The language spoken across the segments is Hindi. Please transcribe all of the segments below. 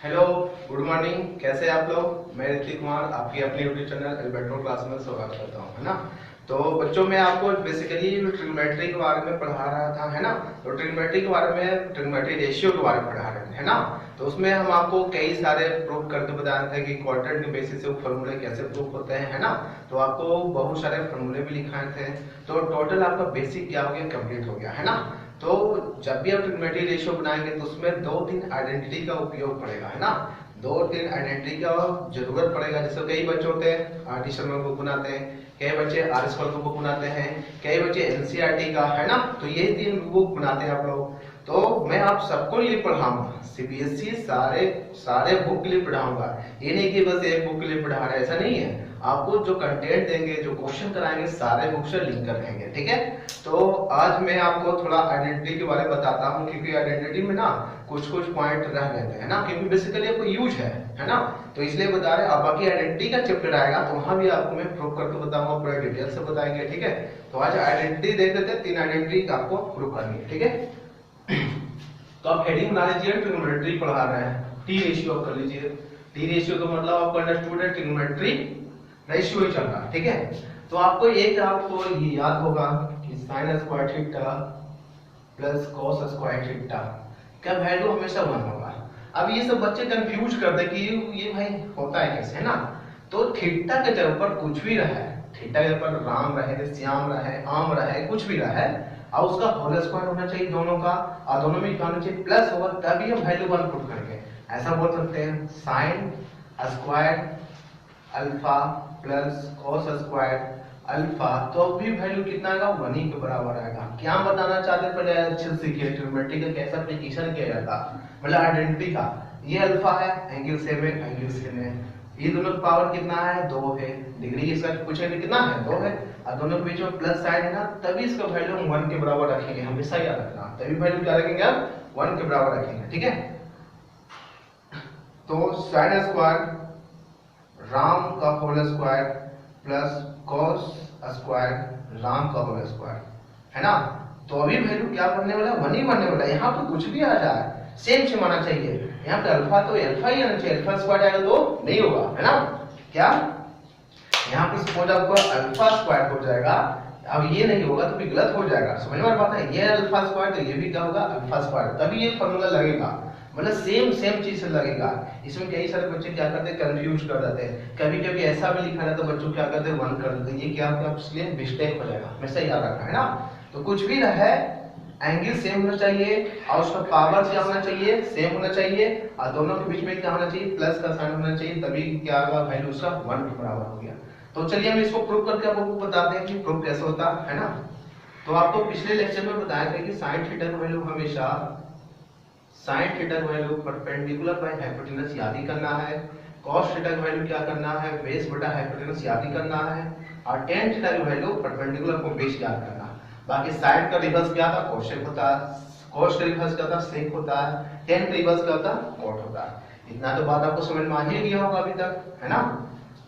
Hello, good morning. कैसे हैं आप लोग? मैं ऋतिक कुमार आपकी अपने यूट्यूब चैनल एल्बर्टो क्लास में स्वागत करता हूं, है ना। तो बच्चों, मैं आपको बेसिकली ट्रिग्नोमेट्री के बारे में पढ़ा रहा था, है ना। तो ट्रिग्नोमेट्री के बारे में, ट्रिग्नोमेट्री रेशियो के बारे में पढ़ा रहे थे, है ना। तो उसमें हम आपको कई सारे प्रूफ करके बता रहे थे कि क्वाड्रेंट के बेसिस से फॉर्मूले कैसे प्रूफ होते हैं, है ना। तो आपको बहुत सारे फॉर्मूले भी लिखाए थे। तो टोटल आपका बेसिक क्या हो गया, कंप्लीट हो गया, है ना। तो जब भी आप ट्रिग्नोमेट्री रेशियो बनाएंगे तो उसमें 2-3 आइडेंटिटी का उपयोग पड़ेगा, है ना। 2-3 आइडेंटिटी का जरूरत पड़ेगा। जैसे कई बच्चे होते हैं आर शर्मा को बनाते हैं, कई बच्चे आर एस को बनाते हैं, कई बच्चे एनसीईआरटी का, है ना। तो ये 3 बुक बनाते हैं आप लोग। तो मैं आप सबको लिए पढ़ाऊंगा, सीबीएसई सारे सारे बुक के लिए पढ़ाऊंगा। ये नहीं कि बस एक बुक के लिए पढ़ा रहे, ऐसा नहीं है। आपको जो कंटेंट देंगे, जो क्वेश्चन कराएंगे, सारे बुक से लिंक कर रहेंगे, ठीक है। तो आज मैं आपको थोड़ा आइडेंटिटी के बारे में बताता हूँ, क्योंकि आइडेंटिटी में ना कुछ कुछ पॉइंट रह जाते हैं ना, क्योंकि बेसिकली आपको यूज है ना। तो इसलिए बता रहे हैं। अब बाकी आइडेंटिटी का चैप्टर आएगा तो वहां भी आपको मैं प्रूव करके बताऊंगा, पूरा डिटेल से बताएंगे, ठीक है। तो आज आइडेंटिटी देख लेते हैं। 3 आइडेंटिटी आपको प्रूव करनी है, ठीक है। तो आप हेडिंग बना लीजिए, ट्रिग्नोमेट्री पढ़ा रहे हैं, टी रेशियो कर लीजिए। टी रेशियो का मतलब आपको अंडरस्टूड है, ट्रिग्नोमेट्री रेशियो ही चल रहा है, ठीक है। तो आपको एक आपको ये याद होगा कि sine square theta plus cos square theta का वैल्यू हमेशा 1 होगा। अब ये सब बच्चे कंफ्यूज करते कि ये भाई होता है कैसे, है ना। तो थीटा के जगह पर कुछ भी रहे, थीटा के जगह पर राम रहे, श्याम रहे, आम रहे, कुछ भी रहे, और उसका होल स्क्वायर होना चाहिए दोनों का, और दोनों में क्या होना चाहिए, प्लस होगा, तभी हम वैल्यू 1 पुट करेंगे। ऐसा बोल सकते हैं sine square alpha plus cos square alpha, तो भी वैल्यू कितना आएगा, 1 ही के बराबर आएगा। क्या बताना चाहते हैं, पहले अच्छे से सीखिए ट्रिग्नोमेट्री का कैसे एप्लीकेशन किया जाता, मतलब आइडेंटिटी का। ये अल्फा है, एंगल सेम है, एंगल सेम है। ये दोनों का पावर कितना है, 2 है। डिग्री इसका पूछेंगे कितना है, 2 है। और दोनों के बीच में प्लस साइन है ना, तभी इसका वैल्यू हम 1 के बराबर रखेंगे, हमेशा याद रखना। तभी वैल्यू क्या रखेंगे, आप 1 के बराबर रखेंगे, ठीक है। तो साइन स्क्वायर राम का whole square plus cos square Ram का होल स्क्वायर, है ना। तो अभी वैल्यू क्या बनने वाला है, 1 ही बनने वाला है। यहाँ पे कुछ भी आ जाए सेम सेम आना चाहिए। यहाँ पे अल्फा तो अल्फा ही आना चाहिए, अल्फा स्क्वायर आएगा तो नहीं होगा, है ना। क्या यहाँ पे सपोज आपको अल्फा स्क्वायर हो जाएगा, अब ये नहीं होगा तो भी गलत हो जाएगा, समझ में बात है। ये अल्फा स्क्वायर तो ये भी क्या होगा, अल्फा स्क्वायर, तभी ये फॉर्मूला लगेगा, मतलब सेम सेम चीज से लगेगा। इसमें कई सारे बच्चे क्या करते हैं, कंफ्यूज कर देते हैं। कभी कभी ऐसा भी लिखा रहता है, बच्चों क्या करते हैं, 1 कर देते हैं। ये क्या होगा, इसलिए मिस्टेक हो जाएगा, हमेशा याद रखना, है ना। तो कुछ भी रहे, एंगल सेम होना चाहिए, और उसका पावर क्या होना चाहिए, सेम होना चाहिए, और दोनों के बीच में क्या होना चाहिए, प्लस का साइन होना चाहिए, तभी क्या होगा, वैल्यू उसका 1 के बराबर हो गया। तो चलिए हम इसको प्रूव करके आपको बताते हैं कि प्रूव कैसे होता है ना। तो आपको पिछले लेक्चर में बताया था कि साइन थीटा का वैल्यू हमेशा साइन थीटा का वैल्यू परपेंडिकुलर बाय हाइपोटेनस याद ही करना है। cos थीटा का वैल्यू क्या करना है, बेस बटा हाइपोटेनस याद ही करना है। और tan थीटा का वैल्यू परपेंडिकुलर को बेस याद करना। बाकी साइन का रिवर्स क्या था, कोसेक होता है। cos का रिवर्स क्या था, सेक होता है। tan का रिवर्स क्या होता है, कॉट होता है। इतना तो बात आपको समझ में आ ही गया होगा अभी तक, है ना।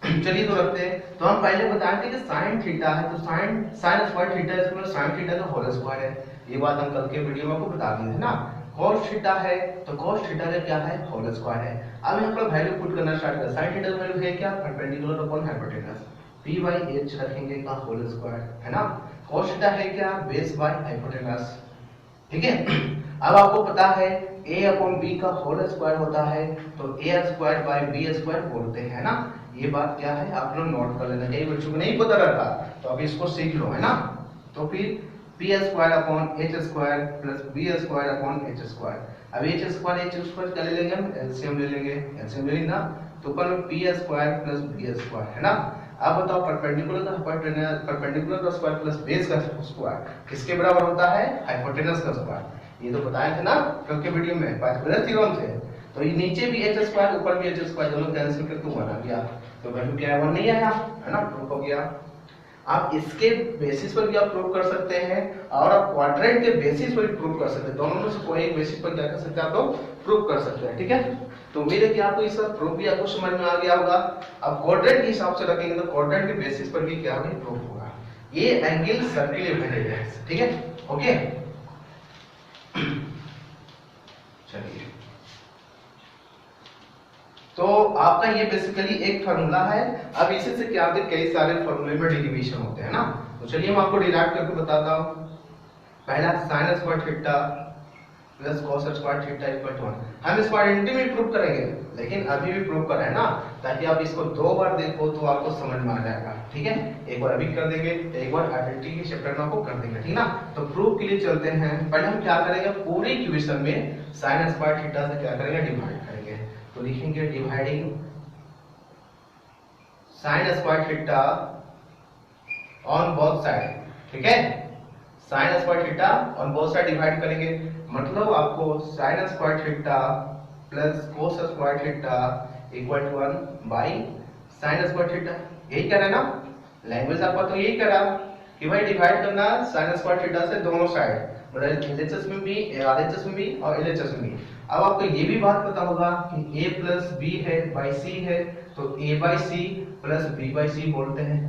चलिए तो रखते हैं। तो हम पहले बताए थे कि साइन थीटा है तो साइन स्क्वायर थीटा इसमें साइन थीटा का होल स्क्वायर है। ये बात हम कल के वीडियो में आपको बता दिए थे ना। cos थीटा है तो cos थीटा का क्या है, होल स्क्वायर है। अब यहाँ पर वैल्यू पुट करना स्टार्ट कर। साइन थीटा का वैल्यू है क्या, परपेंडिकुलर अपॉन हाइपोटेनस, p/h रखेंगे का होल स्क्वायर, है ना। cos थीटा है क्या, बेस बाय हाइपोटेनस, ठीक है। अब आपको पता है a/b का होल स्क्वायर होता है तो a²/b² बोलते हैं ना। ये बात क्या है, आप लोग नोट कर लेना, कई बच्चों को नहीं पता रहता, तो अभी इसको सीख लो, है ना। तो फिर p² upon h² plus b² upon h²। अब h² क्या ले लेंगे हम, एलसीएम ले लेंगे, एलसीएम ले लेना। तो ऊपर में p² प्लस b², है ना। अब बताओ परपेंडिकुलर का स्क्वायर प्लस बेस का स्क्वायर किसके बराबर होता है, हाइपोटेनस का स्क्वायर। ये तो बताए थे ना कल के वीडियो में, पाइथागोरस थ्योरम से। तो ये नीचे भी h² ऊपर भी h², दोनों कैंसिल करके 1 आ गया। तो वैल्यू क्या है, 1 नहीं आया, है ना, प्रूफ हो गया। आप इसके बेसिस पर भी आप प्रूव कर सकते हैं, और आप क्वाड्रेंट के बेसिस पर भी प्रूव कर सकते हैं। दोनों में से कोई एक बेसिस पर क्या कर सकते हैं, आप लोग प्रूव कर सकते हैं, ठीक है। तो उम्मीद है कि आपको इसका प्रूफ भी आपको समझ में आ गया होगा। अब क्वाड्रेंट के हिसाब से रखेंगे तो क्वाड्रेंट के बेसिस पर भी क्या होगा, प्रूफ होगा। ये एंगल सर्किल है, ठीक है, ओके। चलिए तो आपका ये बेसिकली एक फार्मूला है। अब इसी से क्या होते हैं, कई सारे फार्मूले में डेरिवेशन होते हैं ना। तो चलिए मैं आपको डिराइव करके बताता हूँ। पहला sin square theta plus cos square theta equal to 1। हम इसको आइडेंटिटी में प्रूव करेंगे, लेकिन अभी भी प्रूव कर रहे हैं ना, ताकि आप इसको 2 बार देखो तो आपको समझ में आ जाएगा। ठीक है, एक बार अभी कर देंगे, एक बार आइडेंटिटी के चैप्टर में आपको कर देंगे, ठीक ना। तो प्रूफ के लिए चलते हैं। पहले हम क्या करेंगे, पूरे इक्वेशन में sin स्क्वायर थीटा से क्या करेंगे, डिवाइड करेंगे। तो लिखेंगे dividing sin square theta on both side. ठीक है, sin square theta on both side divide करेंगे, मतलब आपको sin square theta plus cos square theta equal to 1 by sin square theta. यही कह रहे हैं ना, लैंग्वेज आपका तो यही करा कि भाई डिवाइड करना sin स्क्वायर थीटा से दोनों साइड, मतलब LHS में भी, RHS में भी और LHS में भी। अब आपको ये भी बात पता होगा कि a प्लस b है बाई c है, तो a by c plus b by c बोलते हैं।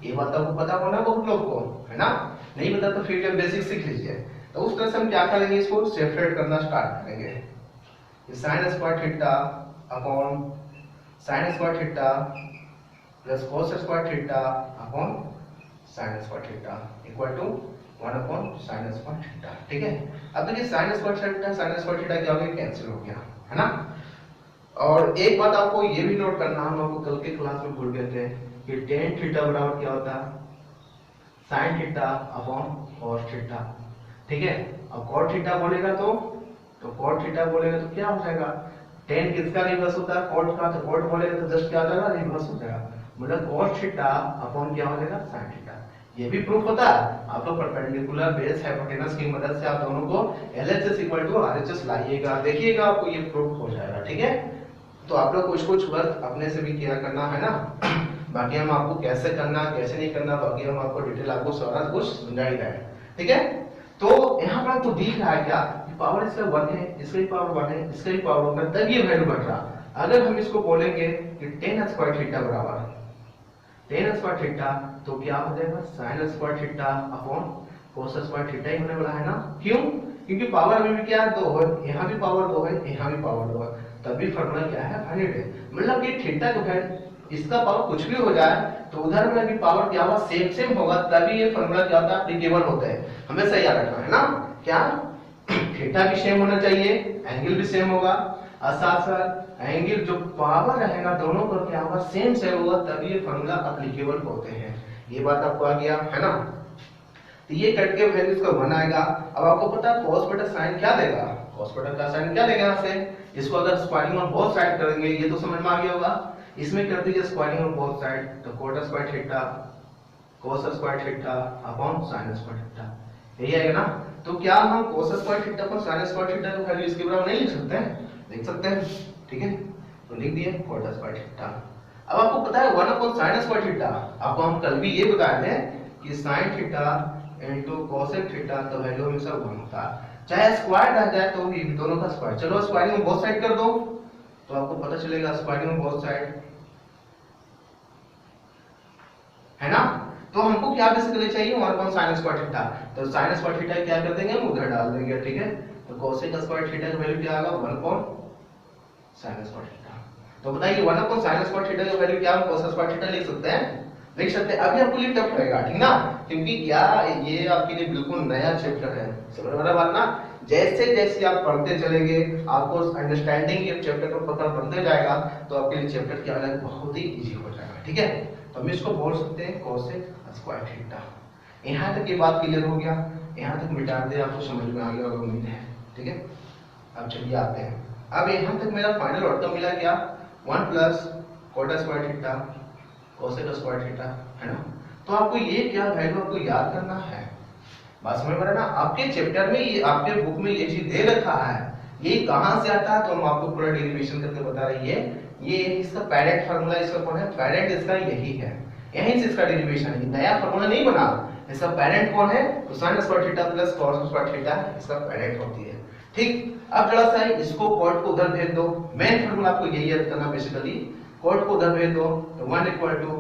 ये बात आपको पता होना बहुत लोग को, है ना। नहीं पता तो फिर बेसिक सीख लीजिए। तो उस तरह से हम क्या करेंगे, इसको सेपरेट करना स्टार्ट करेंगे। sin square theta upon sin square theta plus cos square theta upon sin square theta equal to 1 upon sin square theta. ठीक है, अब देखिए sin स्क्वायर थीटा क्या हो गया, कैंसिल हो गया, है ना। और एक बात आपको ये भी नोट करना, हम आपको कल के क्लास में भूल गए थे कि tan थीटा बराबर क्या होता है, sin theta upon cos theta. ठीक है, अब cot थीटा बोलेगा तो cot थीटा बोलेगा तो क्या हो जाएगा, tan किसका रिवर्स होता है, cot का, तो cot बोलेगा तो जस्ट क्या हो जाएगा, रिवर्स हो जाएगा, मतलब cos थीटा अपॉन क्या हो जाएगा, sin थीटा। ये भी प्रूफ होता है। आप लोग परपेंडिकुलर बेस हाइपोटेनस की मदद से आप दोनों को LHS इक्वल टू RHS लाइएगा, देखिएगा आपको ये प्रूफ हो जाएगा। ठीक है, तो आप लोग कुछ कुछ वर्क अपने से भी किया करना, है ना। बाकी हम आपको कैसे करना कैसे नहीं करना, बाकी हम आपको डिटेल आपको सारा कुछ समझा ही रहे हैं। ठीक है, तो यहाँ पर आपको दिख रहा है क्या, पावर इसका 1 है, इसका भी पावर 1 है, इसका भी पावर 1 है, तब ये वैल्यू बढ़ रहा। अगर हम इसको बोलेंगे कि tan स्क्वायर थीटा बराबर tan स्क्वायर थीटा, तो क्या हो जाएगा, sin square theta upon cos square theta ही होने वाला है ना। क्यों, क्योंकि पावर अभी भी क्या है, 2 है, यहाँ भी पावर 2 है, यहाँ भी पावर 2 है, तभी फॉर्मूला क्या है, वैलिड है। मतलब कि थीटा जो है इसका पावर कुछ भी हो जाए तो उधर में भी पावर क्या होगा, सेम सेम होगा, तभी ये फॉर्मूला क्या होता है, एप्लीकेबल होता है। हमेशा याद रखना है ना, क्या थीटा भी सेम होना चाहिए, एंगल भी सेम होगा, और साथ साथ एंगल जो पावर रहेगा दोनों का क्या होगा, सेम सेम होगा, तभी ये फॉर्मूला एप्लीकेबल होते हैं। ये बात आपको आ गया, है ना। तो ये कट के वैल्यू इसका 1 आएगा। अब आपको पता है cos बटा sin क्या देगा, cos बटा का sin क्या देगा, यहाँ से इसको अगर स्क्वायरिंग ऑन बोथ साइड करेंगे, ये तो समझ में आ गया होगा। इसमें कर दीजिए स्क्वायरिंग ऑन बोथ साइड, तो cot square theta cos square theta upon sin square theta, यही आएगा ना। तो क्या हम cos square theta upon sin square theta को वैल्यू इसके बराबर नहीं लिख सकते हैं, लिख सकते हैं। ठीक है, तो लिख दिए cot स्क्वायर थीटा। अब आपको पता है 1 अपॉन sin स्क्वायर थीटा, आपको हम कल भी ये बताए थे कि sin theta into cosec theta का वैल्यू हमेशा 1 होता है, चाहे स्क्वायर रह जाए तो भी दोनों का स्क्वायर। चलो स्क्वायरिंग में बोथ साइड कर दो, तो आपको पता चलेगा स्क्वायरिंग में बोथ साइड, है ना। तो हमको क्या बेसिकली चाहिए, 1 अपॉन sin स्क्वायर थीटा, तो sin स्क्वायर थीटा क्या कर देंगे, हम उधर डाल देंगे। ठीक है, तो cosec स्क्वायर थीटा का वैल्यू क्या आएगा, 1 अपॉन sin स्क्वायर थीटा। तो बताइए 1 अपॉन sin स्क्वायर थीटा का वैल्यू क्या हम cos स्क्वायर थीटा लिख सकते हैं, लिख सकते हैं। अभी आपको लिए टफ रहेगा, ठीक ना, क्योंकि क्या ये आपके लिए बिल्कुल नया चैप्टर है, समझ वाला बात ना। जैसे जैसे आप पढ़ते चलेंगे आपको अंडरस्टैंडिंग ये चैप्टर का पता बनते जाएगा, तो आपके लिए चैप्टर क्या है, बहुत ही इजी हो जाएगा। ठीक है, तो हम इसको बोल सकते हैं cosec स्क्वायर थीटा। यहाँ तक ये बात क्लियर हो गया, यहाँ तक मिटा दे, आपको समझ में आ गया होगा उम्मीद है। ठीक है, अब चलिए आते हैं। अब यहाँ तक मेरा फाइनल आउटकम मिला क्या, 1 plus cot square theta cosec square theta, है ना। तो आपको ये क्या वैल्यू आपको याद करना है, बात समझ में आ रहा है ना। आपके चैप्टर में ये, आपके बुक में ये चीज दे रखा है, ये कहां से आता है तो हम आपको पूरा डेरिवेशन करके बता रही है। ये इसका पेरेंट फार्मूला, इसका कौन है, पेरेंट इसका यही है, यहीं से इसका डेरिवेशन है, नया फार्मूला नहीं बना। इसका पेरेंट कौन है, तो sin square theta plus cos square theta इसका पेरेंट होती है। ठीक, अब जरा सा इसको cot को उधर भेज दो, मेन फार्मूला आपको यही याद करना बेसिकली, cot को उधर भेज दो, तो 1 equal to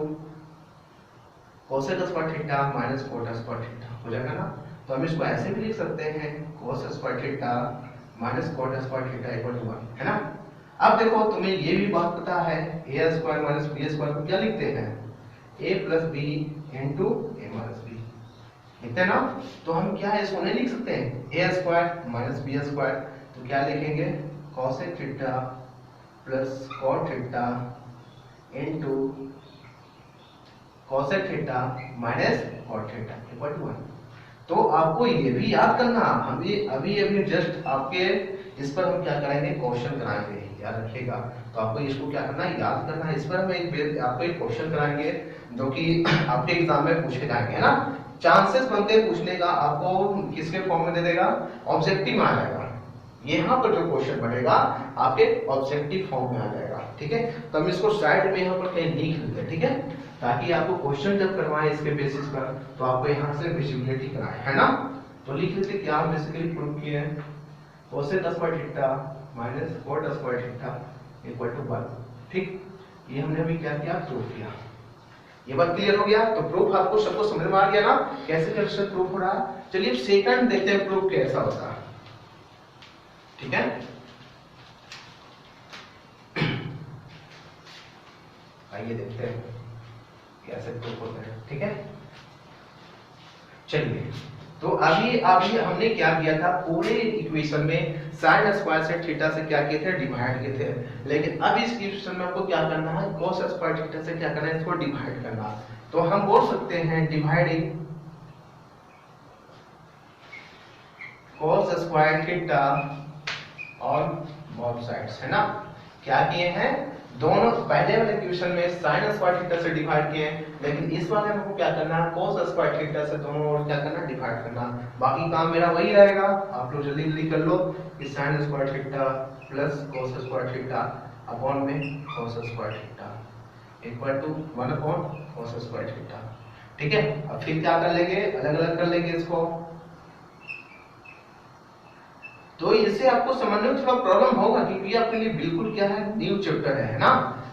cosec square theta minus cot square theta हो जाएगा ना। तो हम इसको ऐसे भी लिख सकते हैं cos square theta minus cot square theta equal to 1, है ना। अब देखो तुम्हें ये भी बात पता है ए स्क्वायर माइनस बी स्क्वायर को क्या लिखते हैं ए प्लस बी इंटू ए माइनस बी लिखते हैं ना। तो हम क्या है इसको नहीं लिख सकते हैं A square minus B square, तो क्या लिखेंगे cosec theta plus cot theta into cosec theta minus cot theta equal to 1। तो आपको ये भी याद करना, अभी जस्ट आपके इस पर हम क्या कराएंगे क्वेश्चन कराएंगे, याद रखिएगा। तो आपको इसको क्या करना है याद करना है। इस पर हम आपको एक क्वेश्चन कराएंगे जो कि आपके एग्जाम में पूछे जाएंगे, है ना। चांसेस बनते हैं पूछने का, आपको किसके फॉर्म में दे देगा ऑब्जेक्टिव में आ जाएगा। यहाँ पर जो क्वेश्चन बनेगा आपके ऑब्जेक्टिव फॉर्म में आ जाएगा, ठीक है। तो हम इसको साइड में यहाँ पर कहीं लिख लेते हैं, ठीक है, ताकि आपको क्वेश्चन जब करवाएं इसके बेसिस पर तो आपको यहाँ से विजिबिलिटी कराएं, है ना। तो लिख लेते क्या हम बेसिकली प्रूव किए हैं cosec square theta minus cot square theta equal to 1, ठीक। ये हमने अभी क्या किया प्रूव किया। ये बात क्लियर हो गया। तो प्रूफ आपको सबको समझ में आ गया ना कैसे कैसे प्रूफ हो रहा है। चलिए सेकंड देखते हैं प्रूफ कैसा होता है, ठीक है। आइए देखते हैं कैसे प्रूफ होता है, ठीक है। चलिए तो अभी हमने क्या किया था पूरे इक्वेशन में साइन स्क्वायर से थीटा से क्या किए थे डिवाइड किए थे, लेकिन अब इस इक्वेशन में आपको क्या करना है cos स्क्वायर थीटा से क्या करना है इसको डिवाइड करना। तो हम बोल सकते हैं dividing cos square theta on both sides, है ना। क्या किए हैं दोनों पहले वाले इक्वेशन में sin स्क्वायर थीटा से डिवाइड किए, लेकिन इस वाले में हमको क्या करना है cos स्क्वायर थीटा से दोनों ओर क्या करना डिवाइड करना। बाकी काम मेरा वही रहेगा, आप लोग जल्दी जल्दी कर लो कि sin square theta plus cos square theta upon में cos square theta equal to 1 upon cos square theta, ठीक है। अब फिर क्या कर लेंगे अलग अलग कर लेंगे इसको। तो इससे आपको समझने में थोड़ा प्रॉब्लम होगा क्योंकि ये आपके लिए बिल्कुल क्या है न्यू चैप्टर है ना।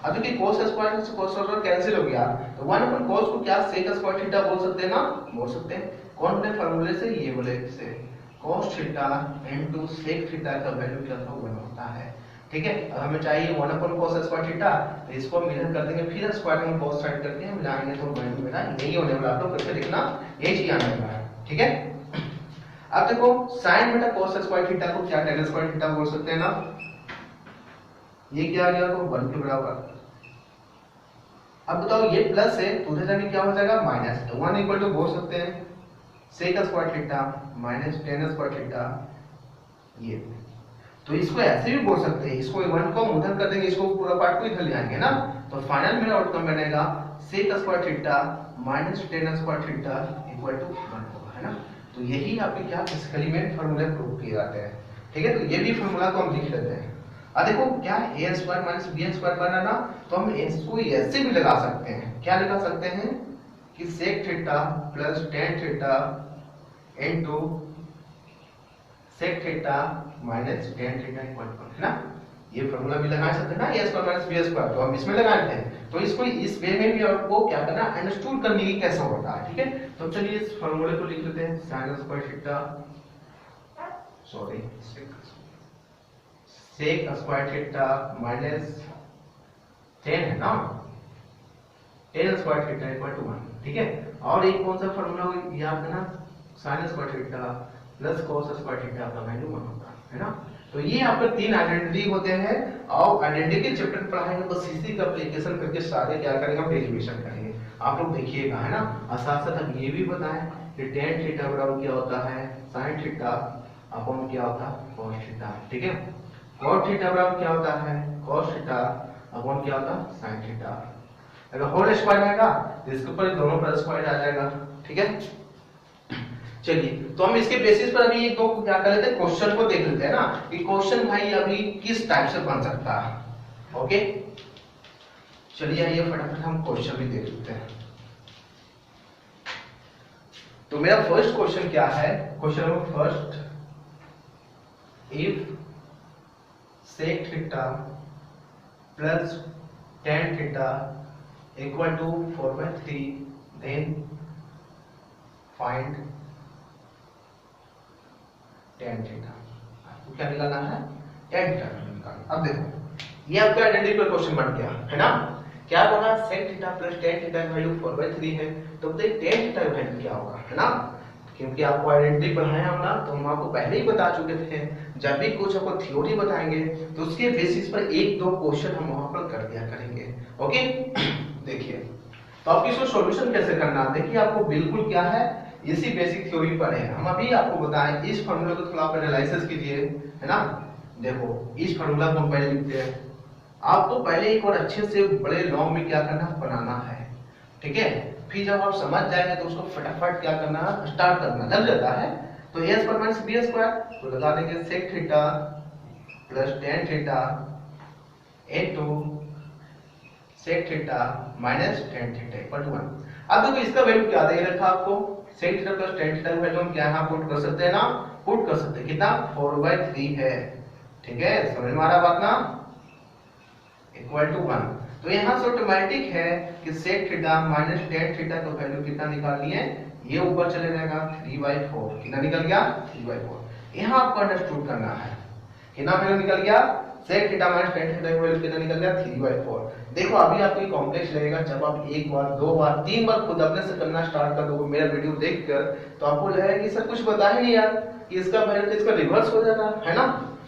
अब देखिए cos स्क्वायर से cos स्क्वायर कैंसिल हो गया, तो 1 अपन cos को क्या sec स्क्वायर थीटा बोल सकते हैं ना, बोल सकते हैं। कौन वाले फार्मूले से ये वाले से cos theta into sec theta का वैल्यू क्या था 1 होता है, ठीक है। अब हमें चाहिए 1 अपन cos स्क्वायर थीटा, तो इसको मिलन कर देंगे फिर स्क्वायर में cos साइड करके हम लाएंगे तो वैल्यू मेरा यही होने वाला। आप लोग करके देखना ये चीज आने वाला है, ठीक है। अब देखो sin बटा cos स्क्वायर थीटा को क्या tan स्क्वायर थीटा बोल सकते हैं ना। ये क्या आ गया तो 1 के बराबर। अब बताओ ये प्लस है तो उधर जाके क्या हो जाएगा माइनस, तो 1 इक्वल टू बोल सकते हैं sec square theta minus tan square theta ये। तो इसको ऐसे भी बोल सकते हैं, इसको 1 को उधर कर देंगे, इसको पूरा पार्ट को इधर ले आएंगे ना। तो फाइनल मेरा आउटकम बनेगा sec square theta minus tan square theta equal to 1 होगा, है ना। तो यही आपके क्या फिजिकली में फार्मूले प्रूव किए जाते हैं, ठीक है। तो ये भी फार्मूला को हम लिख लेते हैं। अब देखो क्या a square minus b square बना ना, तो हम इसको ऐसे भी लगा सकते हैं। क्या लगा सकते हैं कि sec theta plus tan theta into sec theta minus tan theta equal to 1, है ना। ये फार्मूला भी लगा सकते हैं ना a square minus b square, तो हम इसमें लगाए थे। तो इसको इस वे में भी आपको क्या करना अंडरस्टूड करने की कैसा होता है, ठीक है। तो चलिए इस फार्मूले को लिख लेते हैं sin square theta sorry sec square theta minus tan है ना tan square theta equal to 1, ठीक है। और एक कौन सा फार्मूला याद करना sin square theta plus cos square theta का वैल्यू 1 होगा, है ना। तो ये आपके तीन आइडेंटिटी होते हैं और आइडेंटिटी के चैप्टर पढ़ाएंगे बस इसी का एप्लीकेशन करके सारे क्या करेंगे हम डेरिवेशन करेंगे, आप लोग देखिएगा, है ना। और साथ साथ हम ये भी बताएं कि tan थीटा बराबर क्या होता है sin थीटा अपॉन क्या होता है cos थीटा, ठीक है। cos थीटा बराबर क्या होता है cos थीटा अपॉन क्या होता है sin थीटा। अगर होल स्क्वायर आएगा तो इसके ऊपर दोनों पर स्क्वायर आ जाएगा, ठीक है। चलिए तो हम इसके बेसिस पर अभी एक दो क्या कर लेते हैं क्वेश्चन को देख लेते हैं ना कि क्वेश्चन भाई अभी किस टाइप से बन सकता है, ओके। चलिए आइए फटाफट हम क्वेश्चन भी देख लेते हैं। तो मेरा फर्स्ट क्वेश्चन क्या है, question number first, if sec theta plus tan theta equal to 4/3 then find tan theta. आपको क्या निकालना है tan थीटा निकालना। अब देखो ये आपका आइडेंटिकल क्वेश्चन बन गया है ना। क्या बोला, sec theta plus tan theta का वैल्यू 4/3 है, तो बताइए tan थीटा का वैल्यू क्या होगा, है ना। क्योंकि आपको आइडेंटिटी पढ़ाया हम ना, तो हम आपको पहले ही बता चुके थे, जब भी कुछ आपको थ्योरी बताएंगे तो उसके बेसिस पर एक दो क्वेश्चन हम वहां पर कर दिया करेंगे। ओके देखिए, तो आपकी इसको सॉल्यूशन कैसे करना, देखिए आपको बिल्कुल क्या है, इसी बेसिक थ्योरी पर है। हम अभी आपको बताएं, इस फार्मूला को थोड़ा आप एनालिसिस कीजिए, है ना। देखो इस फार्मूला को हम पहले लिखते हैं, आपको पहले एक और अच्छे से बड़े लॉन्ग में क्या करना, बनाना है, ठीक है। फिर जब आप समझ जाएंगे तो उसको फटाफट क्या करना, स्टार्ट करना लग जाता है। तो a square minus b square, तो लगा देंगे sec theta plus tan theta into sec theta minus tan theta equal to 1। अब देखो इसका वैल्यू क्या दे रखा आपको, sec theta plus tan theta का वैल्यू हम क्या यहां पुट कर सकते हैं ना, पुट कर सकते हैं, कितना 4/3 है, ठीक है, समझ में आ रहा बात ना, इक्वल टू 1। तो यहां से ऑटोमेटिक है कि sec theta minus tan theta का वैल्यू कितना निकाल लिए, ये ऊपर चले जाएगा 3/4, कितना निकल गया 3/4। यहां आपको अंडरस्टूड करना है, कितना वैल्यू निकल गया, sec theta minus tan theta का वैल्यू कितना निकल गया 3/4। देखो अभी आपको ये कॉम्प्लेक्स लगेगा, जब आप एक बार दो बार तीन बार खुद अपने से करना स्टार्ट कर दोगे मेरा वीडियो देखकर, तो आपको लगेगा कि सर कुछ बता ही नहीं यार, कि इसका वैल्यू तो इसका रिवर्स हो जाएगा, है ना।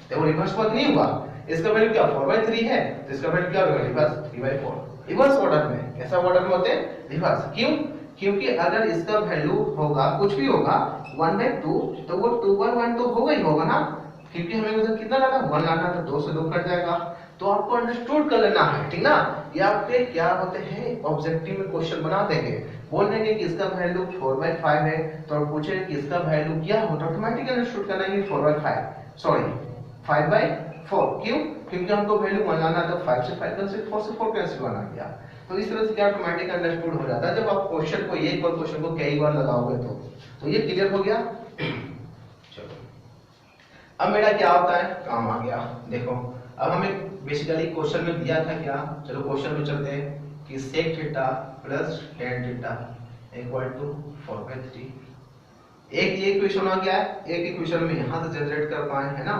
देखो रिवर्स बात नहीं हुआ, इसका वैल्यू क्या 4/3 है, तो इसका वैल्यू क्या होगा रिवर्स 3/4। रिवर्स ऑर्डर में, कैसा ऑर्डर में होते हैं, रिवर्स। क्यों, क्योंकि अगर इसका वैल्यू होगा कुछ भी होगा 1/2, तो वो 2/1 तो होगा ही होगा ना, क्योंकि हमें उधर कितना लाना 1 लाना, तो 2 से 2 कट जाएगा। तो आपको अंडरस्टूड कर लेना है, ठीक ना। ये आपके क्या होते हैं, ऑब्जेक्टिव में क्वेश्चन बना देंगे, बोल देंगे कि इसका वैल्यू 4/5 है, तो पूछे कि इसका वैल्यू क्या होगा, ऑटोमेटिकली अंडरस्टूड करना है 4/5 सॉरी 5/4। क्यों, क्योंकि हमको वैल्यू 1 लाना, तो 5 से 5 कैंसिल, 4 से 4 कैंसिल होना गया। तो इस तरह से क्या ऑटोमेटिक अंडरस्टूड हो जाता है, जब आप क्वेश्चन को एक और क्वेश्चन को कई बार लगाओगे तो ये क्लियर हो गया। चलो अब मेरा क्या होता है, काम आ गया। देखो अब हमें बेसिकली क्वेश्चन में दिया था क्या, चलो क्वेश्चन में चलते हैं कि sec theta plus tan theta equal to 4/3। एक ये इक्वेशन आ गया है, एक इक्वेशन में यहां से जनरेट कर पाए, है ना,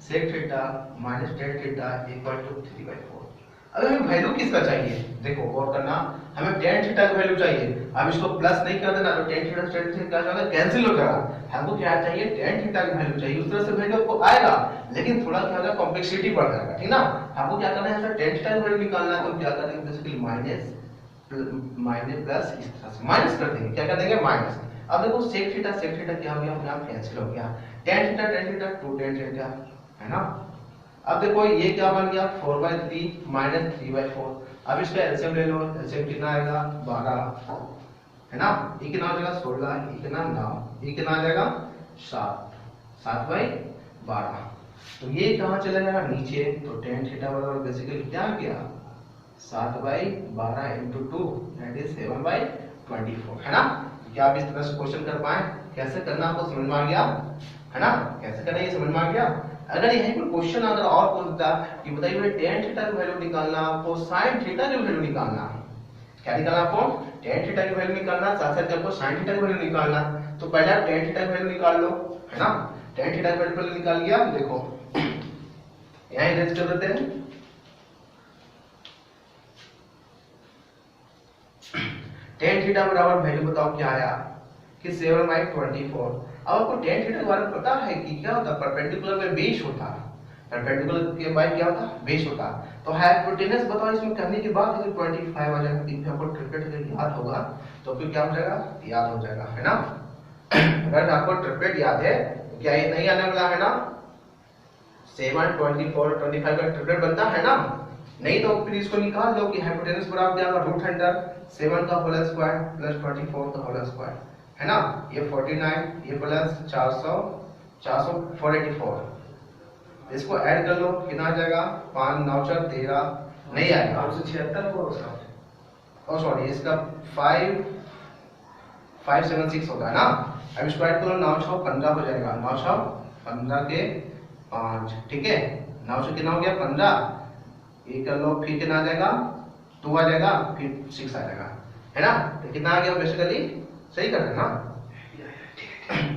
sec theta minus tan theta equal to 3/4। अब हमें वैल्यू किसका चाहिए, देखो गौर करना, हमें tan थीटा का वैल्यू चाहिए। अब इसको प्लस नहीं कर देना, तो tan थीटा tan थीटा क्या होगा, कैंसिल हो जाएगा। हमको क्या चाहिए, tan थीटा का वैल्यू चाहिए, उस तरह से वैल्यू आपको आएगा, लेकिन थोड़ा क्या होगा, कॉम्प्लेक्सिटी बढ़ जाएगा, ठीक ना। हमको क्या करना है, सर tan थीटा का वैल्यू निकालना है, तो क्या करेंगे बेसिकली माइनस प्लस, इस तरह से माइनस कर देंगे, क्या कर देंगे माइनस। अब देखो sec थीटा क्या हो गया, अपने आप कैंसिल हो गया, tan थीटा 2 tan थीटा, है ना। अब देखो ये क्या बन गया 4/3 माइनस 3/4। अब इसका एलसीएम ले लो, एलसीएम कितना आएगा 12, है ना, ये कितना आ जाएगा 16, ये कितना 9, ये कितना आ जाएगा 7, 7/12। तो ये कहां चला जाएगा नीचे, तो tan थीटा बराबर बेसिकली क्या आ गया 7/12 into 2 that is 7/24, है ना। क्या आप इस तरह से क्वेश्चन कर पाए, कैसे करना आपको समझ में आ गया, है ना, कैसे करना ये समझ में आ गया। अगर यहीं पर क्वेश्चन अगर और पूछता कि बताइए tan थीटा की वैल्यू निकालना, आपको sin थीटा की वैल्यू निकालना, क्या निकालना आपको tan थीटा की वैल्यू निकालना, साथ साथ आपको sin थीटा की वैल्यू निकालना, तो पहले आप tan थीटा की वैल्यू निकाल लो, है ना। tan थीटा की वैल्यू निकाल लिया, देखो यहां इरेज कर देते हैं, tan थीटा बराबर वैल्यू बताओ क्या आया कि 7/24। अब आपको tan थीटा के बारे में पता है कि क्या होता है, परपेंडिकुलर में बेस होता है, परपेंडिकुलर के बाय क्या होता है, बेस होता है। तो हाइपोटेनस बताओ, इसमें करने के बाद अगर 25 आ जाएगा, तो आपको ट्रिपलेट अगर याद होगा तो फिर क्या हो जाएगा, याद हो जाएगा, है ना। अगर आपको ट्रिपलेट याद है तो क्या ये नहीं आने वाला है ना, 7 24 25 का ट्रिपलेट बनता है ना, नहीं तो फिर इसको निकाल लो कि हाइपोटेनस बराबर क्या होगा, रूट अंडर 7 का होल स्क्वायर प्लस 24 का होल स्क्वायर, है ना। ये 49, ये प्लस 400 484, इसको ऐड कर लो, कितना आ जाएगा 5 9 4 13, नहीं आएगा 576 और सॉरी इसका 576 होगा ना। अब इसको ऐड करो, 9 6 15 हो जाएगा, 9 6 15 के 5, ठीक है, 9 से कितना हो गया 15, ये कर लो, फिर कितना आ जाएगा 2 आ जाएगा, फिर 6 आ जाएगा, है ना। तो कितना आ गया बेसिकली, सही कर रहे ना,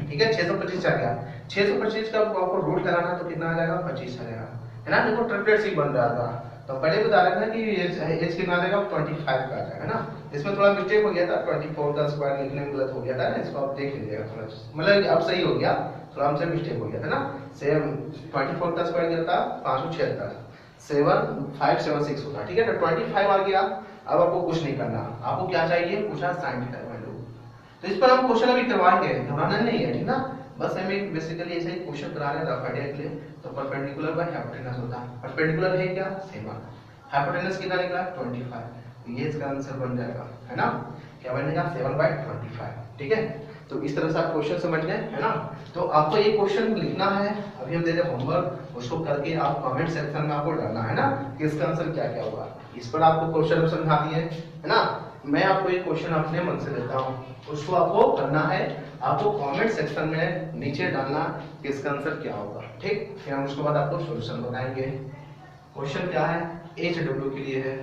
ठीक है 625 आ गया। 625 का आपको रूट लगाना तो कितना आ जाएगा 25 आ जाएगा, है ना। देखो ट्रिपलेट सी बन रहा था, तो पहले बता रहा था कि एच कितना आ जाएगा 25 का आ जाएगा ना। इसमें थोड़ा मिस्टेक हो गया था, 24 का स्क्वायर लिखने में गलत हो गया था ना, इसको आप देख लीजिएगा थोड़ा, मतलब अब सही हो गया, थोड़ा हमसे मिस्टेक हो गया था ना। सेम 24 का स्क्वायर कितना था 576, 7576 होता, ठीक है। तो 25 आ गया। अब आपको कुछ नहीं करना, आपको क्या चाहिए, पूछा sin थीटा वैल्यू। तो इस पर हम क्वेश्चन अभी करवाएंगे, घबराना नहीं है, ठीक ना। बस हम एक बेसिकली ऐसे ही क्वेश्चन करा रहे हैं रफ आइडिया के लिए। तो परपेंडिकुलर बाय हाइपोटेनस होता है, परपेंडिकुलर है क्या, सेवन, हाइपोटेनस कितना निकला 25, तो ये इसका आंसर बन जाएगा, है ना। क्या बनेगा 7/25, ठीक है। तो इस तरह से आप क्वेश्चन समझ गए, है ना। तो आपको ये क्वेश्चन लिखना है, अभी हम दे रहे होमवर्क, उसको करके आप कमेंट सेक्शन में आपको डालना है ना कि इसका आंसर क्या क्या होगा। इस पर आपको क्वेश्चन समझा दिए, है ना। मैं आपको एक क्वेश्चन अपने मन से देता हूँ, उसको आपको करना है, आपको कमेंट सेक्शन में नीचे डालना कि इसका आंसर क्या होगा, ठीक। फिर हम उसके बाद आपको सॉल्यूशन बताएंगे। क्वेश्चन क्या है, एच डब्ल्यू के लिए है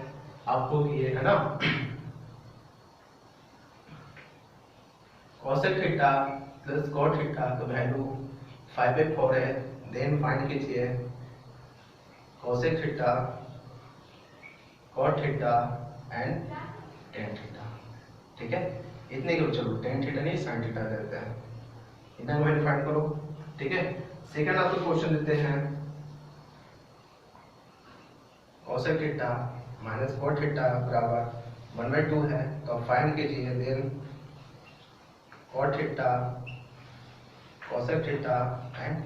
आपको, ये है ना, cosec theta plus cot theta का वैल्यू 5/4 है, देन फाइंड कीजिए cosec theta, cot theta and tan theta, ठीक है। इतने के चलो tan थीटा नहीं sin थीटा देते हैं, इतना वैल्यू फाइंड करो, ठीक है। सेकंड आपको क्वेश्चन देते हैं cosec theta minus cot theta बराबर 1/2 है, तो फाइंड कीजिए then cot theta, cosec theta and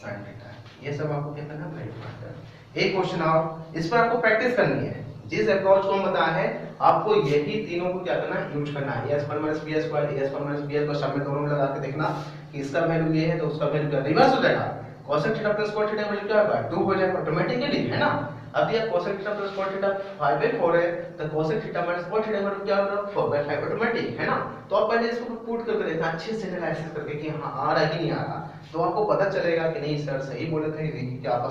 sin theta. ये सब आपको क्या करना है, वेरीफाई करना। एक क्वेश्चन और, इस पर आपको प्रैक्टिस करनी है, जिस अप्रोच को हम बताया है आपको यही तीनों को क्या करना है, यूज करना है। a square minus b square, a square minus b square सब में दोनों में लगा के देखना कि इसका वैल्यू ये है तो उसका वैल्यू क्या, रिवर्स हो जाएगा। cosec theta plus cot theta value क्या होगा, 2 हो जाएगा ऑटोमेटिकली, है ना। अब ये cosec theta plus cot theta 5/4 है, तो cosec theta minus cot theta value क्या होगा, 4/5 ऑटोमेटिक, है ना। तो आप पहले इसको पुट करके देखना अच्छे से एनालाइसिस करके कि हाँ आ रहा है कि नहीं आ रहा, तो आपको पता चलेगा कि नहीं सर सही बोले थे कि आप